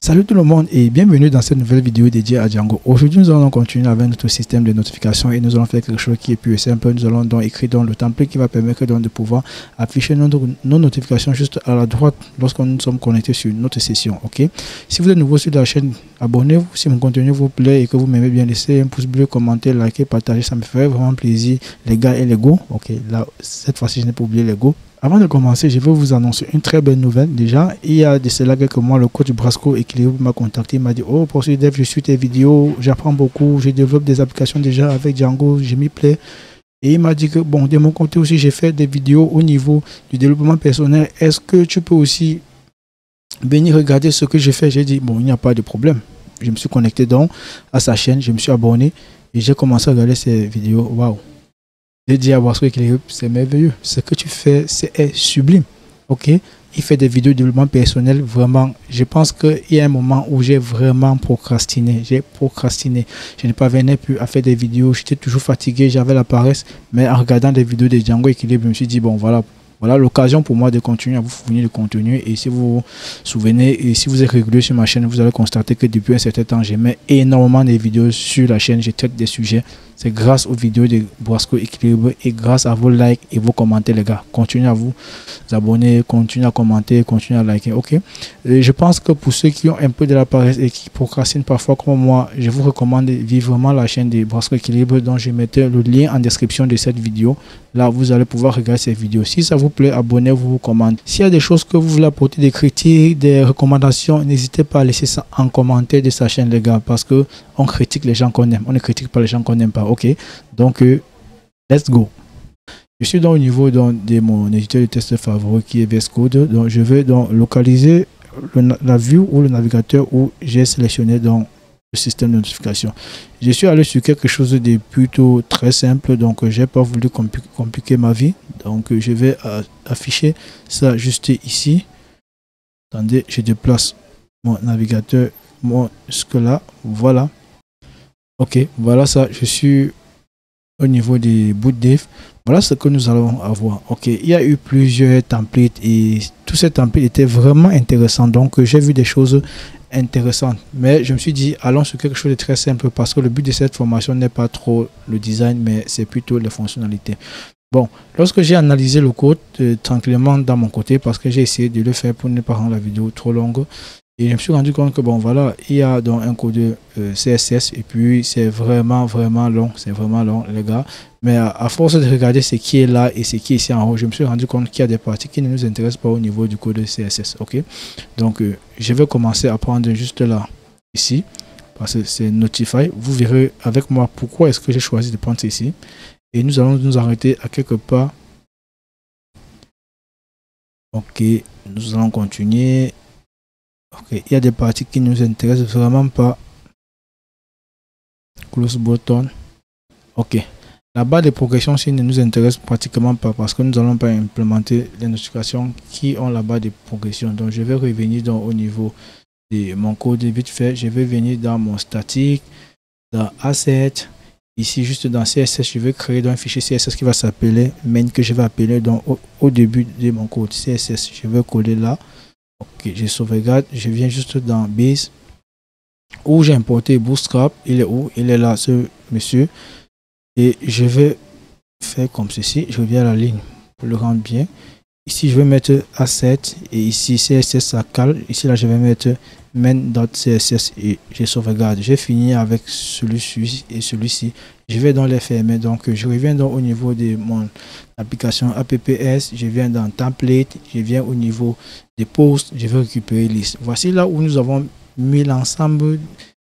Salut tout le monde et bienvenue dans cette nouvelle vidéo dédiée à Django. Aujourd'hui, nous allons continuer avec notre système de notification et nous allons faire quelque chose qui est plus simple. Nous allons donc écrire dans le template qui va permettre donc de pouvoir afficher nos notifications juste à la droite lorsque nous sommes connectés sur notre session. Ok. Si vous êtes nouveau sur la chaîne, abonnez-vous si mon contenu vous plaît et que vous m'aimez bien. Laissez un pouce bleu, commenter, liker, partager. Ça me ferait vraiment plaisir, les gars et les go. Ok. Là, cette fois-ci, je n'ai pas oublié les go. Avant de commencer, je vais vous annoncer une très belle nouvelle. Déjà, il y a de cela quelques mois, le coach Brasco Équilibre m'a contacté. Il m'a dit: oh, pour ce dev, je suis tes vidéos, j'apprends beaucoup, je développe des applications déjà avec Django, je m'y plais. Et il m'a dit que, bon, de mon côté aussi, j'ai fait des vidéos au niveau du développement personnel. Est-ce que tu peux aussi venir regarder ce que j'ai fait? J'ai dit: bon, il n'y a pas de problème. Je me suis connecté donc à sa chaîne, je me suis abonné et j'ai commencé à regarder ses vidéos. Waouh! J'ai dit à Brasco Équilibre, c'est merveilleux. Ce que tu fais, c'est sublime. Ok? Il fait des vidéos de développement personnel. Vraiment, je pense qu'il y a un moment où j'ai vraiment procrastiné. J'ai procrastiné. Je ne parvenais plus à faire des vidéos. J'étais toujours fatigué. J'avais la paresse. Mais en regardant des vidéos de Django Équilibre, je me suis dit: bon, voilà l'occasion pour moi de continuer à vous fournir le contenu. Et si vous vous souvenez, et si vous êtes régulier sur ma chaîne, vous allez constater que depuis un certain temps, je mets énormément de vidéos sur la chaîne. Je traite des sujets. C'est grâce aux vidéos de Brasco Équilibre et grâce à vos likes et vos commentaires, les gars. Continuez à vous abonner, continuez à commenter, continuez à liker. Ok. Et je pense que pour ceux qui ont un peu de la paresse et qui procrastinent parfois comme moi, je vous recommande vivement la chaîne de Brasco Équilibre, dont je mettais le lien en description de cette vidéo. Là, vous allez pouvoir regarder ces vidéos. Si ça vous plaît, abonnez-vous, commentez. S'il y a des choses que vous voulez apporter, des critiques, des recommandations, n'hésitez pas à laisser ça en commentaire de sa chaîne, les gars, parce que on critique les gens qu'on aime. On ne critique pas les gens qu'on n'aime pas. Ok. Donc, let's go. Je suis donc au niveau de mon éditeur de test favori qui est VS Code. Donc, je vais donc localiser la vue ou le navigateur où j'ai sélectionné donc le système de notification. Je suis allé sur quelque chose de plutôt très simple, donc j'ai pas voulu compliquer ma vie. Donc, je vais afficher ça juste ici. Attendez, je déplace mon navigateur, jusque là. Voilà. Ok, voilà ça. Je suis au niveau des boot dev. Voilà ce que nous allons avoir. Ok, il y a eu plusieurs templates et tous ces templates étaient vraiment intéressants. Donc, j'ai vu des choses intéressantes. Mais je me suis dit, allons sur quelque chose de très simple parce que le but de cette formation n'est pas trop le design, mais c'est plutôt les fonctionnalités. Bon, lorsque j'ai analysé le code tranquillement dans mon côté, parce que j'ai essayé de le faire pour ne pas rendre la vidéo trop longue, et je me suis rendu compte que bon voilà, il y a donc un code CSS et puis c'est vraiment long, c'est vraiment long les gars. Mais à force de regarder ce qui est là et ce qui est ici en haut, je me suis rendu compte qu'il y a des parties qui ne nous intéressent pas au niveau du code CSS. Ok, donc je vais commencer à prendre juste là, ici, parce que c'est Notify. Vous verrez avec moi pourquoi est-ce que j'ai choisi de prendre ici. Et nous allons nous arrêter à quelque part. Ok, nous allons continuer. Ok, il y a des parties qui nous intéressent vraiment pas. Close button. Ok, la barre de progression ne nous intéresse pratiquement pas parce que nous allons pas implémenter les notifications qui ont la barre de progression. Donc je vais revenir dans, au niveau de mon code vite fait. Je vais venir dans mon statique, dans Asset. Ici, juste dans CSS, je vais créer un fichier CSS qui va s'appeler main, que je vais appeler donc au début de mon code CSS. Je vais coller là. Ok, je sauvegarde. Je viens juste dans Base où j'ai importé Bootstrap. Il est où? Il est là, ce monsieur. Et je vais faire comme ceci. Je reviens à la ligne pour le rendre bien. Ici, je vais mettre Asset et ici CSS ça cale. Ici, là, je vais mettre main.css et je sauvegarde. J'ai fini avec celui-ci et celui-ci. Je vais dans les fermer. Donc, je reviens donc au niveau de mon application apps. Je viens dans template. Je viens au niveau des posts. Je vais récupérer liste. Voici là où nous avons mis l'ensemble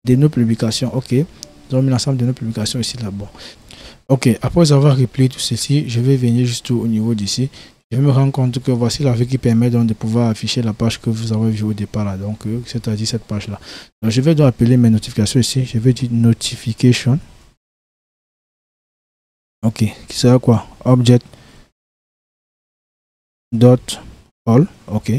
de nos publications. Ok, nous avons mis l'ensemble de nos publications ici là. Bon, ok. Après avoir replié tout ceci, je vais venir juste au niveau d'ici. Je me rends compte que voici la vue qui permet donc de pouvoir afficher la page que vous avez vue au départ là, donc c'est-à-dire cette page là. Donc je vais donc appeler mes notifications ici. Je vais dire notification. Ok, qui sera quoi? Object dot all. Ok,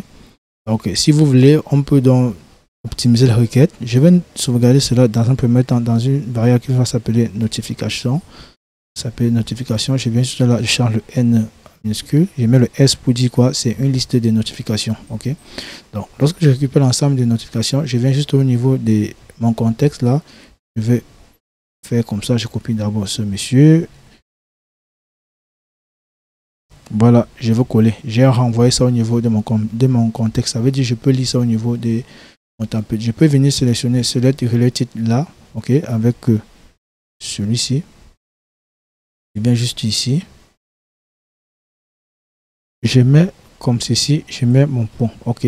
ok. Si vous voulez, on peut donc optimiser la requête. Je vais sauvegarder cela dans un premier temps dans une variable qui va s'appeler notification. Ça s'appelle notification. Je viens juste là, je change le n minuscule, je mets le S pour dire quoi? C'est une liste de notifications. Ok. Donc, lorsque je récupère l'ensemble des notifications, je viens juste au niveau de mon contexte là. Je vais faire comme ça. Je copie d'abord ce monsieur. Voilà, je veux coller. J'ai renvoyé ça au niveau de mon contexte. Ça veut dire que je peux lire ça au niveau de mon template. Je peux venir sélectionner select related là. Ok, avec celui-ci. Je viens juste ici. Je mets comme ceci. Je mets mon pont. Ok.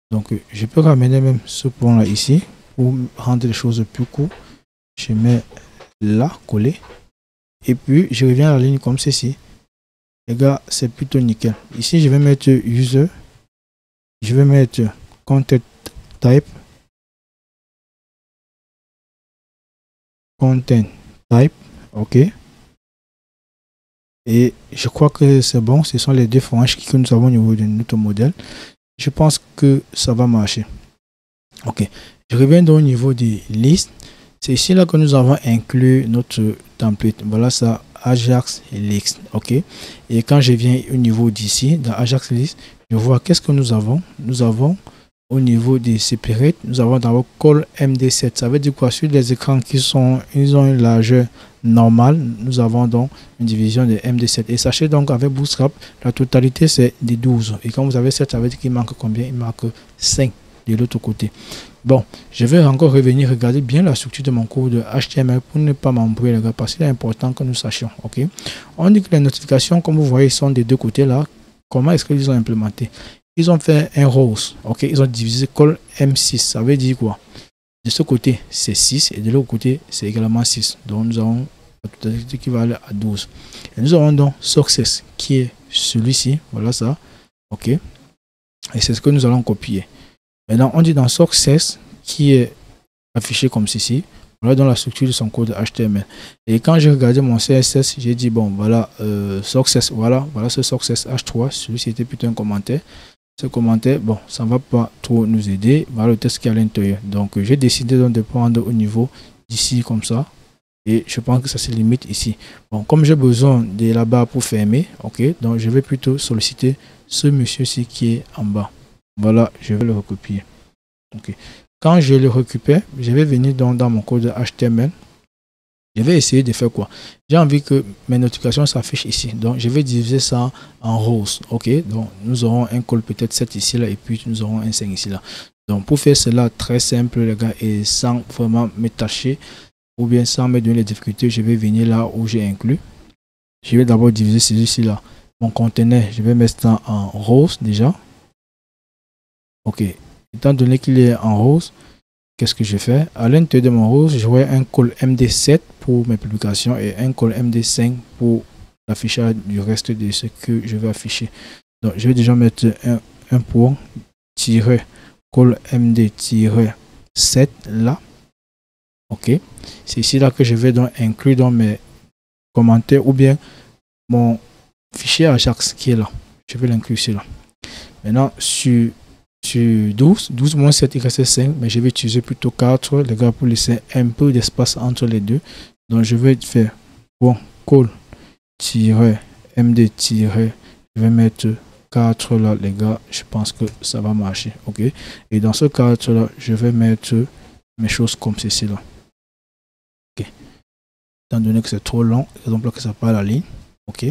Donc, je peux ramener même ce pont là ici pour rendre les choses plus courtes. Je mets là, coller. Et puis, je reviens à la ligne comme ceci. Les gars, c'est plutôt nickel. Ici, je vais mettre user. Je vais mettre content type. Content type. Ok. Et je crois que c'est bon. Ce sont les deux franges que nous avons au niveau de notre modèle. Je pense que ça va marcher. Ok. Je reviens donc au niveau des listes. C'est ici là que nous avons inclus notre template. Voilà ça. Ajax list. Ok. Et quand je viens au niveau d'ici, dans Ajax list, je vois qu'est-ce que nous avons. Nous avons au niveau des separate, nous avons d'abord call MD7. Ça veut dire quoi? Sur les écrans ils ont une largeur normale, nous avons donc une division de MD7. Et sachez donc avec Bootstrap, la totalité c'est de 12. Et quand vous avez 7, ça veut dire qu'il manque combien? Il manque 5 de l'autre côté. Bon, je vais encore revenir regarder bien la structure de mon code de HTML pour ne pas m'embrouiller les gars, parce qu'il est important que nous sachions. Ok, on dit que les notifications, comme vous voyez, sont des deux côtés là. Comment est-ce qu'ils ont implémenté? Ils ont fait un rose. Ok, ils ont divisé call M6. Ça veut dire quoi? De ce côté c'est 6 et de l'autre côté c'est également 6. Donc nous avons la totalité qui va aller à 12. Et nous avons donc success qui est celui-ci. Voilà ça. Ok, et c'est ce que nous allons copier. Maintenant, on dit dans Success qui est affiché comme ceci. Voilà dans la structure de son code HTML. Et quand j'ai regardé mon CSS, j'ai dit bon, voilà, Success, voilà ce Success H3. Celui-ci était plutôt un commentaire. Ce commentaire, bon, ça ne va pas trop nous aider. Voilà le texte qui est à l'intérieur. Donc, j'ai décidé donc de prendre au niveau d'ici comme ça. Et je pense que ça se limite ici. Bon, comme j'ai besoin de la barre pour fermer, ok, donc je vais plutôt solliciter ce monsieur-ci qui est en bas. Voilà, je vais le recopier. Ok. Quand je le récupère, je vais venir dans mon code HTML. Je vais essayer de faire quoi? J'ai envie que mes notifications s'affichent ici. Donc, je vais diviser ça en rose. Ok. Donc, nous aurons un call peut-être 7 ici, là, et puis nous aurons un 5 ici, là. Donc, pour faire cela très simple, les gars, et sans vraiment me tâcher, ou bien sans me donner les difficultés, je vais venir là où j'ai inclus. Je vais d'abord diviser celui-ci là. Mon conteneur, je vais mettre ça en rose déjà. Ok, étant donné qu'il est en rose, qu'est-ce que je fais? À l'intérieur de mon rose, j'aurai un call MD7 pour mes publications et un call MD5 pour l'affichage du reste de ce que je vais afficher. Donc, je vais déjà mettre un point tirer call MD-7 là. Ok, c'est ici là que je vais donc inclure dans mes commentaires ou bien mon fichier Ajax qui est là. Je vais l'inclure ici là. Maintenant, sur 12 moins 7 il reste 5, mais je vais utiliser plutôt 4 les gars pour laisser un peu d'espace entre les deux. Donc je vais faire bon call md je vais mettre 4 là les gars, je pense que ça va marcher. Ok, et dans ce 4 là je vais mettre mes choses comme ceci là. Ok, étant donné que c'est trop long, exemple là que ça part à la ligne. Ok,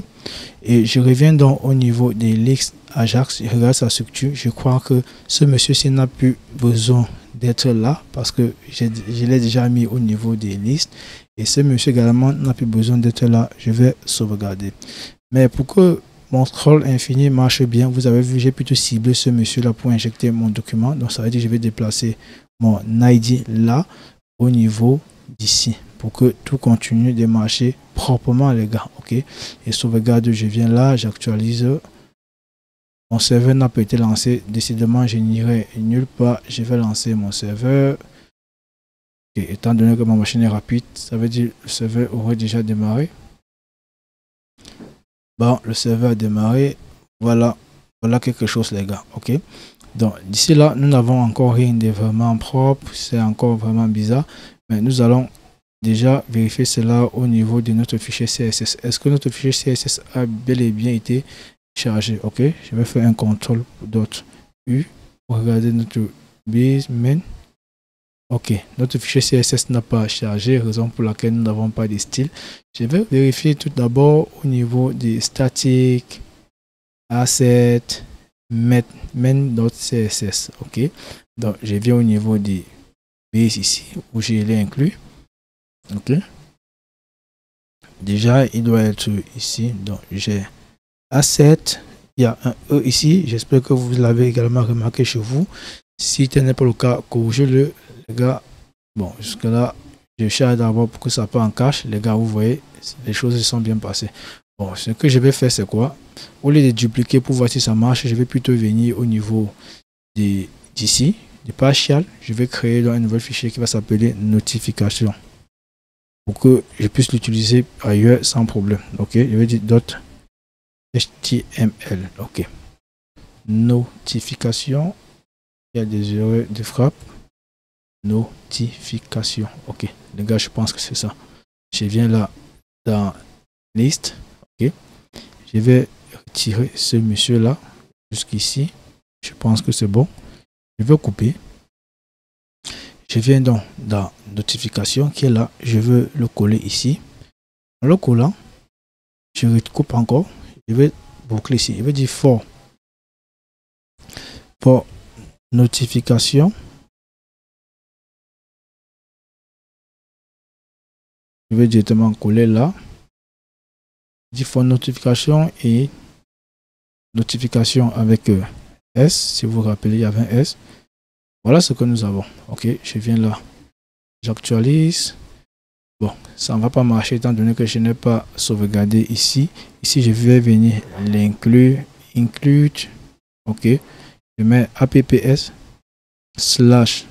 et je reviens donc au niveau des listes Ajax. Je regarde sa structure. Je crois que ce monsieur-ci n'a plus besoin d'être là parce que je l'ai déjà mis au niveau des listes. Et ce monsieur également n'a plus besoin d'être là. Je vais sauvegarder. Mais pour que mon scroll infini marche bien, vous avez vu, j'ai plutôt ciblé ce monsieur-là pour injecter mon document. Donc ça veut dire que je vais déplacer mon ID là au niveau d'ici pour que tout continue de marcher proprement les gars. Ok, et sauvegarde, je viens là, j'actualise. Mon serveur n'a pas été lancé, décidément je n'irai nulle part. Je vais lancer mon serveur. Okay. Étant donné que ma machine est rapide, ça veut dire que le serveur aurait déjà démarré. Bon, le serveur a démarré. Voilà quelque chose les gars. Ok, donc d'ici là nous n'avons encore rien de vraiment propre, c'est encore vraiment bizarre, mais nous allons déjà vérifier cela au niveau de notre fichier CSS. Est-ce que notre fichier CSS a bel et bien été chargé? Ok, je vais faire un contrôle .u pour regarder notre base main. Ok, notre fichier CSS n'a pas chargé, raison pour laquelle nous n'avons pas de style. Je vais vérifier tout d'abord au niveau des static asset main.css. Ok, donc je viens au niveau des base ici où je l'ai inclus. Ok, déjà il doit être ici, donc j'ai asset, il y a un E ici, j'espère que vous l'avez également remarqué chez vous. Si tel n'est pas le cas, corrigez-le les gars. Bon, jusque là je cherche d'abord pour que ça part en cache. Les gars, vous voyez, les choses se sont bien passées. Bon, ce que je vais faire, c'est quoi? Au lieu de dupliquer pour voir si ça marche, je vais plutôt venir au niveau d'ici, de partial. Je vais créer un nouvel fichier qui va s'appeler notification pour que je puisse l'utiliser ailleurs sans problème. Ok, je vais dire .html. Ok, notification, il y a des erreurs de frappe. Notification. Ok, les gars, je pense que c'est ça. Je viens là dans liste. Ok, je vais retirer ce monsieur là jusqu'ici. Je pense que c'est bon. Je vais couper. Je viens donc dans notification qui est là. Je veux le coller ici. En le collant, je recoupe encore. Je vais boucler ici. Je vais dire for notification. Je vais directement coller là. Je for notification et notification avec S. Si vous vous rappelez, il y avait un S. Voilà ce que nous avons. Ok, je viens là. J'actualise. Bon, ça ne va pas marcher étant donné que je n'ai pas sauvegardé ici. Ici, je vais venir l'inclure. Include. Ok. Je mets apps slash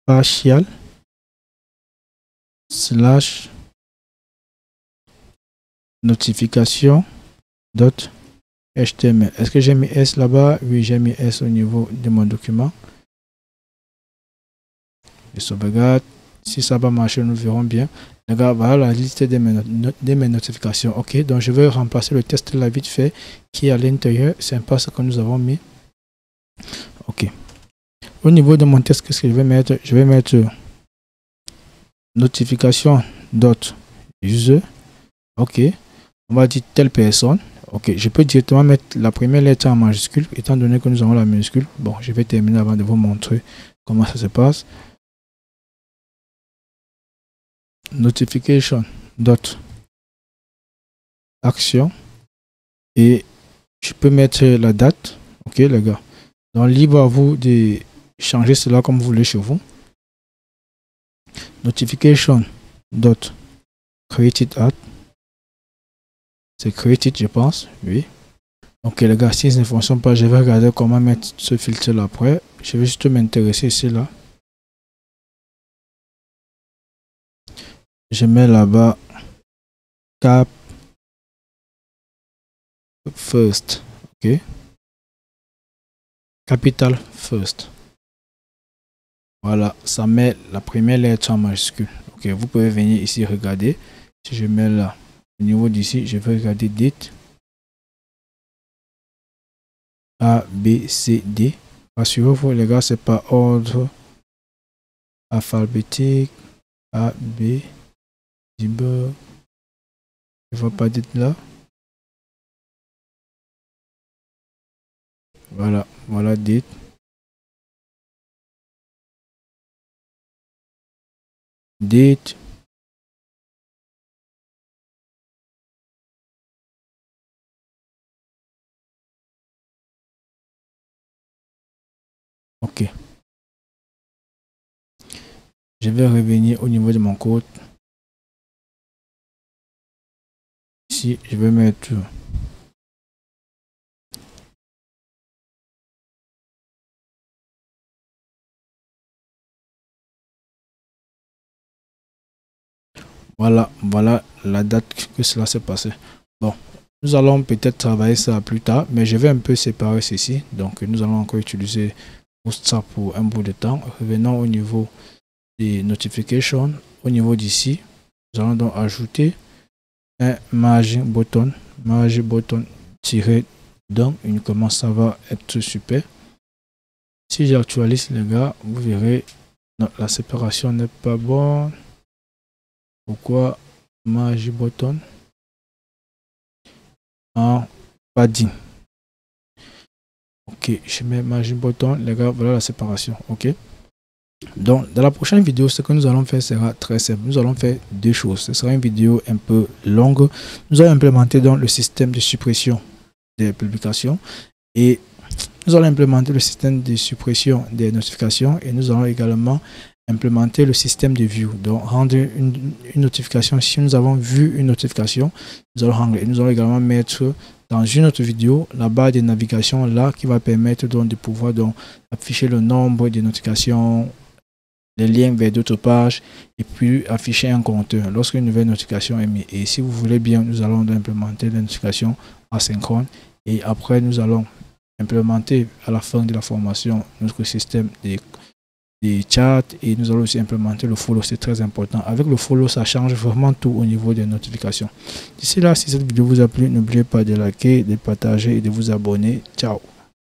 partial slash notification dot html. Est-ce que j'ai mis S là-bas? Oui, j'ai mis S au niveau de mon document. Je sauvegarde. Si ça va marcher, nous verrons bien. Les gars, voilà la liste de mes notifications. Ok, donc je vais remplacer le test là vite fait qui est à l'intérieur. C'est un pas ce que nous avons mis. Ok. Au niveau de mon test, qu'est-ce que je vais mettre? Je vais mettre notification dot user. Ok. On va dire telle personne. Ok. Je peux directement mettre la première lettre en majuscule étant donné que nous avons la minuscule. Bon, je vais terminer avant de vous montrer comment ça se passe. Notification dot action et je peux mettre la date. Ok les gars, donc libre à vous de changer cela comme vous voulez chez vous. Notification dot created at, c'est created je pense, oui. Ok les gars, si ça ne fonctionne pas, je vais regarder comment mettre ce filtre là après. Je vais juste m'intéresser ici là. Je mets là-bas cap first. Ok, capital first. Voilà, ça met la première lettre en majuscule. Ok, vous pouvez venir ici regarder. Si je mets là, au niveau d'ici, je vais regarder date. A, B, C, D. Rassurez-vous les gars, c'est pas ordre alphabétique. A, B, debug. Je vois pas date là. Voilà, voilà date. Date. Ok. Je vais revenir au niveau de mon code. Ici, je vais mettre voilà, voilà la date que cela s'est passé. Bon, nous allons peut-être travailler ça plus tard, mais je vais un peu séparer ceci. Donc, nous allons encore utiliser Bootstrap pour un bout de temps. Revenons au niveau des notifications. Au niveau d'ici, nous allons donc ajouter un margin button tiré donc uniquement, ça va être super. Si j'actualise les gars, vous verrez non, la séparation n'est pas bonne. Pourquoi margin button en padding? Ok, je mets margin button, les gars, voilà la séparation. Ok, donc dans la prochaine vidéo, ce que nous allons faire sera très simple. Nous allons faire deux choses. Ce sera une vidéo un peu longue. Nous allons implémenter dans le système de suppression des publications et nous allons implémenter le système de suppression des notifications et nous allons également implémenter le système de view. Donc rendre une notification, si nous avons vu une notification, nous allons rendre et nous allons également mettre dans une autre vidéo la barre de navigation là qui va permettre donc de pouvoir donc afficher le nombre de notifications, les liens vers d'autres pages et puis afficher un compteur lorsqu'une nouvelle notification est mise. Et si vous voulez bien, nous allons implémenter les notifications asynchrone et après nous allons implémenter à la fin de la formation notre système des chats et nous allons aussi implémenter le follow. C'est très important. Avec le follow, ça change vraiment tout au niveau des notifications. D'ici là, si cette vidéo vous a plu, n'oubliez pas de liker, de partager et de vous abonner. Ciao.